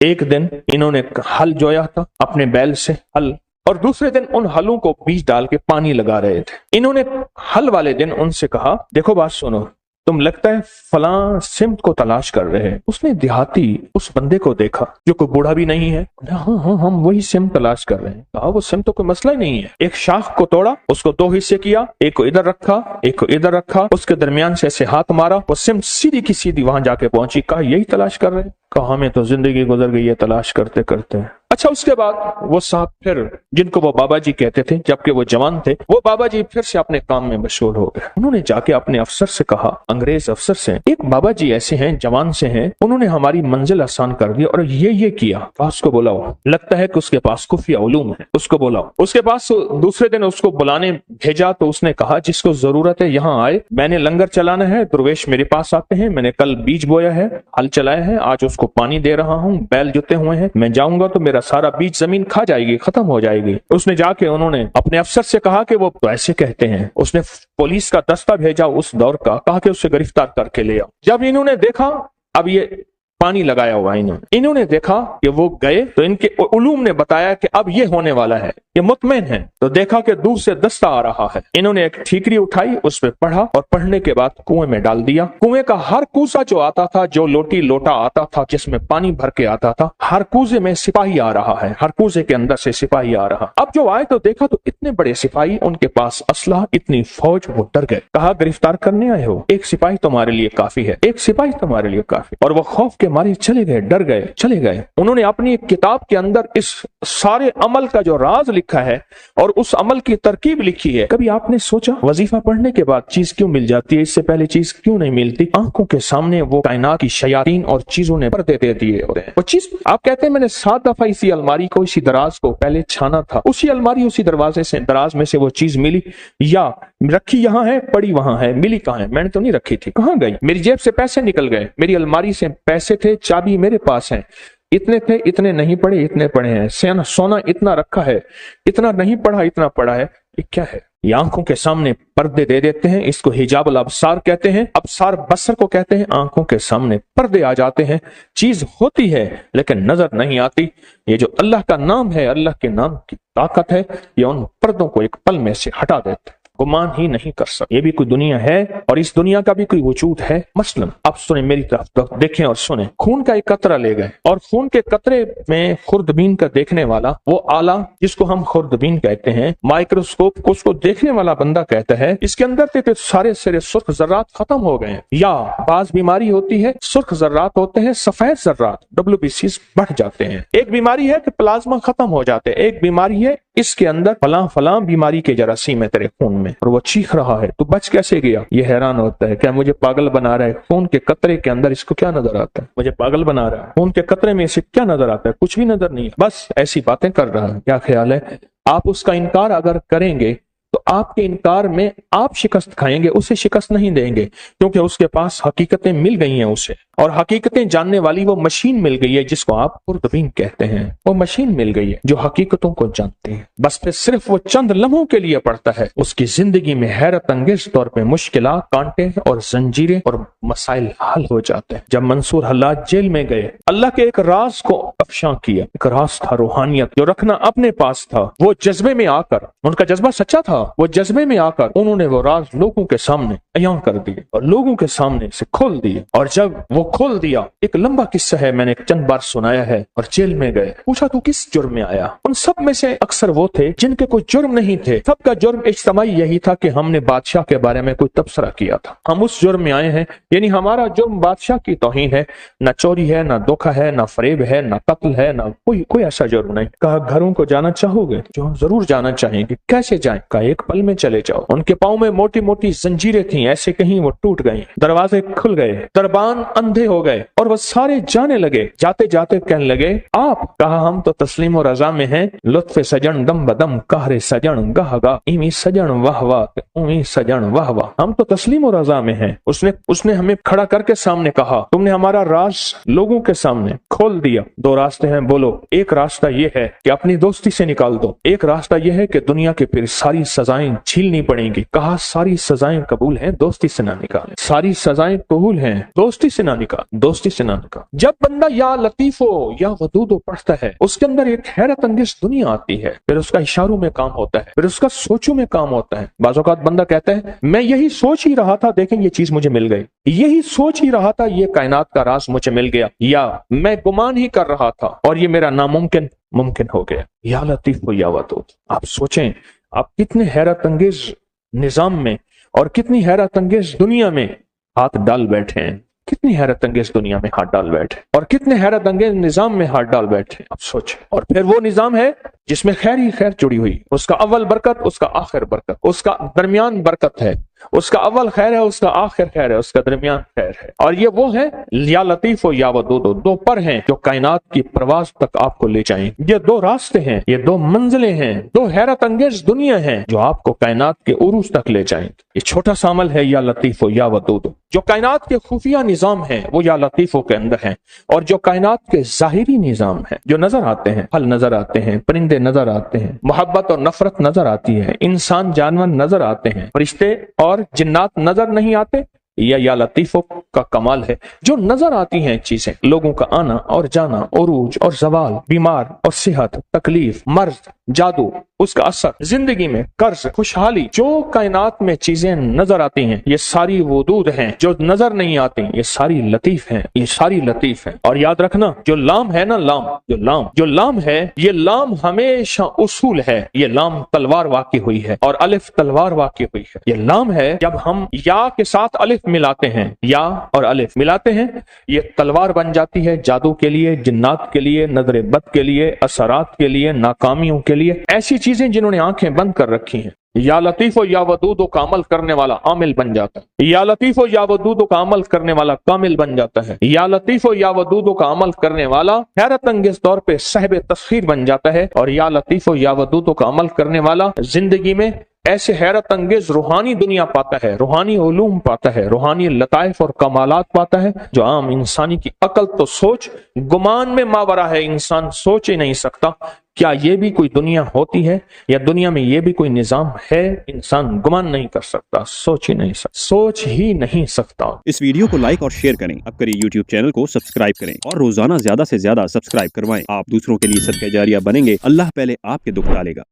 एक दिन इन्होंने हल जोया था अपने बैल से हल, और दूसरे दिन उन हलों को बीज डाल के पानी लगा रहे थे। इन्होंने हल वाले दिन उनसे कहा, देखो बात सुनो, तुम लगता है फलां सिमत को तलाश कर रहे हैं। उसने देहाती उस बंदे को देखा जो कोई बूढ़ा भी नहीं है। हाँ, हम वही सिमत तलाश कर रहे हैं। कहा, वो सिमत तो कोई मसला ही नहीं है। एक शाख को तोड़ा, उसको 2 हिस्से किया, एक को इधर रखा, एक को इधर रखा, उसके दरमियान से ऐसे हाथ मारा, वो सिमत सीधी की सीधी वहां जाके पहुंची। कहा, यही तलाश कर रहे हैं? कहा, हमें तो जिंदगी गुजर गई है तलाश करते करते। अच्छा, उसके बाद वो साहब फिर, जिनको वो बाबा जी कहते थे जबकि वो जवान थे, वो बाबा जी फिर से अपने काम में मशगूल हो गए। उन्होंने जाके अपने अफसर से कहा, अंग्रेज अफसर से, एक बाबा जी ऐसे हैं, जवान से हैं, उन्होंने हमारी मंजिल आसान कर दी और ये किया। उसको बुलाओ, लगता है कि उसके पास खुफिया उलूम है, उसको बुलाओ। उसके पास दूसरे दिन उसको बुलाने भेजा तो उसने कहा, जिसको जरूरत है यहाँ आए, मैंने लंगर चलाना है, दुर्वेश मेरे पास आते हैं, मैंने कल बीज बोया है, हल चलाया है, आज उसको पानी दे रहा हूँ, बैल जुते हुए हैं, मैं जाऊंगा तो मेरा सारा बीज जमीन खा जाएगी, खत्म हो जाएगी। उसने जाके उन्होंने अपने अफसर से कहा कि वो तो ऐसे कहते हैं। उसने पुलिस का दस्ता भेजा उस दौर का, कहा कि उसे गिरफ्तार करके ले आओ। जब इन्होंने देखा अब ये पानी लगाया हुआ, इन्होंने देखा कि वो गए तो इनके उलूम ने बताया कि अब ये होने वाला है, ये मुतमईन है। तो देखा कि दूर से दस्ता आ रहा है। इन्होंने एक ठीकरी उठाई, उस पर पढ़ा और पढ़ने के बाद कुएं में डाल दिया। कुएं का हर कूसा जो आता था, जो लोटा आता था जिसमें पानी भर के आता था, हर कूजे में सिपाही आ रहा है, हर कूजे के अंदर से सिपाही आ रहा। अब जो आए तो देखा तो इतने बड़े सिपाही, उनके पास असलहा, इतनी फौज, वो डर गए। कहा, गिरफ्तार करने आए हो? एक सिपाही तुम्हारे लिए काफी है, एक सिपाही तुम्हारे लिए काफी। और वो खौफ के मारे चले गए, डर गए, चले गए। उन्होंने अपनी एक किताब के अंदर इस सारे अमल का जो राज लिखा है और उस अमल की तरकीब लिखी है। कभी आपने सोचा वजीफा पढ़ने के बाद चीज क्यों मिल जाती है, इससे पहले चीज क्यों नहीं मिलती? आंखों के सामने वो कायनात की शयातीन और चीजों ने पर्दे दे दिए होते हैं। वो चीज आप कहते हैं, मैंने 7 दफा इसी अलमारी को, इसी दराज को पहले छाना था, उसी अलमारी, उसी दरवाजे से, दराज में से वो चीज मिली, या रखी यहाँ है, पड़ी वहां है, मिली कहाँ है? मैंने तो नहीं रखी थी, कहाँ गई? मेरी जेब से पैसे निकल गए, मेरी अलमारी से पैसे थे, चाबी मेरे पास है, इतने थे, इतने नहीं पड़े, इतने पड़े हैं, सोना इतना रखा है, इतना नहीं पड़ा, इतना पड़ा है। ये क्या है? ये आंखों के सामने पर्दे दे देते हैं। इसको हिजाबुल अब्सार कहते हैं, अब्सार बसर को कहते हैं। आंखों के सामने पर्दे आ जाते हैं, चीज होती है लेकिन नजर नहीं आती। ये जो अल्लाह का नाम है, अल्लाह के नाम की ताकत है, ये उन पर्दों को एक पल में से हटा देता है, गुमान ही नहीं कर सकते। ये भी कोई दुनिया है और इस दुनिया का भी कोई वजूद है। मसलन अब सुने मेरी तरफ, तो देखें और सुने। खून का एक कतरा ले गए और खून के कतरे में खुर्दबीन का देखने वाला, वो आला जिसको हम खुर्दबीन कहते हैं, माइक्रोस्कोप को उसको देखने वाला बंदा कहता है, इसके अंदर तो सारे सुर्ख जर्रात खत्म हो गए। या बाज बीमारी होती है, सुर्ख जर्रात होते हैं, सफेद जर्रात WBCs बढ़ जाते हैं। एक बीमारी है कि प्लाज्मा खत्म हो जाते हैं, एक बीमारी है इसके अंदर फलां बीमारी के जरासीम है तेरे खून में, और वो चीख रहा है, तू बच कैसे गया? ये हैरान होता है, क्या मुझे पागल बना रहा है? खून के कतरे के अंदर इसको क्या नजर आता है? मुझे पागल बना रहा है। खून के कतरे में इसे क्या नजर आता है? कुछ भी नजर नहीं है, बस ऐसी बातें कर रहा है। क्या ख्याल है? आप उसका इनकार अगर करेंगे तो आपके इनकार में आप शिकस्त खाएंगे, उसे शिकस्त नहीं देंगे, क्योंकि उसके पास हकीकतें मिल गई हैं उसे, और हकीकतें जानने वाली वो मशीन मिल गई है जिसको आप खुर्दबीन कहते हैं। वो मशीन मिल गई है जो हकीकतों को जानती है। बस फिर सिर्फ वो चंद लम्हों के लिए पढ़ता है, उसकी जिंदगी में हैरत अंगेज तौर पे मुश्किलात, कांटे और जंजीरें और मसाइल हल हो जाते हैं। जब मंसूर हल्लाज जेल में गए, अल्लाह के एक राज को अफशा किया। एक राज था रूहानियत, जो रखना अपने पास था। वो जज्बे में आकर, उनका जज्बा सच्चा था, वो जज्बे में आकर उन्होंने वो राज लोगों के सामने अयां कर दिए और लोगों के सामने से खोल दिए। और जब वो खोल दिया, एक लंबा किस्सा है, मैंने चंद बार सुनाया है। और जेल में गए, पूछा तू किस जुर्म में आया? उन सब में से अक्सर वो थे जिनके कोई जुर्म नहीं थे। सबका जुर्म इज्तिमाई यही था कि हमने बादशाह के बारे में कोई तबसरा किया था, हम उस जुर्म में आए हैं। यानी हमारा जुर्म बादशाह की तौहीन है, न चोरी है, न धोखा है, न फरेब है, न कत्ल है, न कोई ऐसा जुर्म नहीं। कहा घरों को जाना चाहोगे? जो जरूर जाना चाहेंगे। कैसे जाएं? कहा एक पल में चले जाओ। उनके पाँव में मोटी मोटी जंजीरें थी, ऐसे कहीं वो टूट गई, दरवाजे खुल गए, दरबान अंधे हो गए और वो सारे जाने लगे। जाते जाते कहने लगे आप? कहा हम तो तस्लीम और रजा में हैं, लुत्फ सजन दम बदम, कहरे सजन गह गा, इमी सजन वाह वाह, उमी सजन वाह वाह। हम तो तस्लीम और रजा में हैं। उसने हमें खड़ा करके सामने कहा, तुमने हमारा राज लोगों के सामने खोल दिया। 2 रास्ते हैं, बोलो। एक रास्ता ये है कि अपनी दोस्ती से निकाल दो, एक रास्ता ये है कि दुनिया की फिर सारी सजा सजाएं झीलनी पड़ेंगी। कहा सारी सजाएं कबूल हैं, दोस्ती से ना निकालें। सारी सजाएं कबूल हैं, दोस्ती से ना निकाल, दोस्ती से ना निकाल। जब बंदा या लतीफो या वदूदो पढ़ता है, उसके अंदर एक हैरत अंगेज दुनिया आती है, फिर उसका इशारों में काम होता है, फिर उसका सोचों में काम होता है। बाज़ औक़ात बंदा कहता है मैं यही सोच ही रहा था, देखें ये चीज मुझे मिल गई, यही सोच ही रहा था, ये कायनात का राज मुझे मिल गया, या मैं गुमान ही कर रहा था और ये मेरा नामुमकिन मुमकिन हो गया। या लतीफ या वदूद। आप सोचें आप कितने हैरत अंगेज निजाम में और कितनी हैरत अंगेज दुनिया में हाथ डाल बैठे हैं, कितनी हैरत अंगेज दुनिया में हाथ डाल बैठे और कितने हैरत अंगेज निजाम में हाथ डाल बैठे। आप सोचें। और फिर वो निजाम है जिसमें खैर ही खैर जुड़ी हुई, उसका अव्वल बरकत, उसका आखिर बरकत, उसका दरमियान बरकत है, उसका अव्वल खैर है, उसका आखिर खैर है, उसका दरमियान खैर है। और ये वो है या लतीफ या वदूद, दो पर हैं जो कायनात की परवाज तक आपको ले जाएंगे। ये दो रास्ते हैं, ये दो मंजिलें हैं, दो हैरत अंगेज दुनिया हैं जो आपको कायनात के उरूज तक ले जाएंगे। ये छोटा सा अमल है या लतीफ या वदूद। जो कायनात के खुफिया निजाम है वो या लतीफों के अंदर है, और जो कायनात के जाहिरी निजाम है, जो नजर आते हैं, फल नजर आते हैं, परिंदे नजर आते हैं, मोहब्बत और नफरत नजर आती है, इंसान जानवर नजर आते हैं, फरिश्ते और जिन्नात नजर नहीं आते, या लतीफों का कमाल है। जो नजर आती हैं चीजें, लोगों का आना और जाना, उरूज और जवाल, बीमार और सेहत, तकलीफ, मर्ज, जादू, उसका असर, जिंदगी में कर्ज, खुशहाली, जो कायनात में चीजें नजर आती हैं ये सारी वदूद हैं। जो नजर नहीं आती ये सारी लतीफ हैं, ये सारी लतीफ हैं। और याद रखना जो लाम है ना, जो लाम है, ये लाम हमेशा उसूल है। ये लाम तलवार वाक़ई हुई है और अलिफ तलवार वाक़ई हुई है। ये लाम है, जब हम या के साथ अलिफ मिलाते हैं, या और अलिफ मिलाते हैं, ये तलवार बन जाती है जादू के लिए, जिन्नात के लिए, नजर बद के लिए, असरात के लिए, नाकामियों के लिए, ऐसी चीजें जिन्होंने आंखें बंद कर रखी हैं। या लतीफो या वदूदो का अमल करने वाला आमिल बन जाता है। या लतीफो या वदूदो का अमल करने वाला कामिल बन जाता है। या लतीफो या वदूदो का अमल करने वाला हैरत अंगेज तौर पे साहिब तस्खीर बन जाता है। और या लतीफो या वदूदो का अमल करने वाला जिंदगी में ऐसे हैरत अंगेज रूहानी दुनिया पाता है, रूहानी उलूम पाता है, रूहानी लताइफ और कमालात पाता है जो आम इंसानी की अकल तो सोच गुमान में मावरा है। इंसान सोच ही नहीं सकता क्या ये भी कोई दुनिया होती है, या दुनिया में ये भी कोई निजाम है। इंसान गुमान नहीं कर सकता, सोच ही नहीं सकता। इस वीडियो को लाइक और शेयर करें, अब करिए यूट्यूब चैनल को सब्सक्राइब करें और रोजाना ज्यादा से ज्यादा सब्सक्राइब करवाएं। आप दूसरों के लिए सदका जारिया बनेंगे, अल्लाह पहले आपके दुख डालेगा।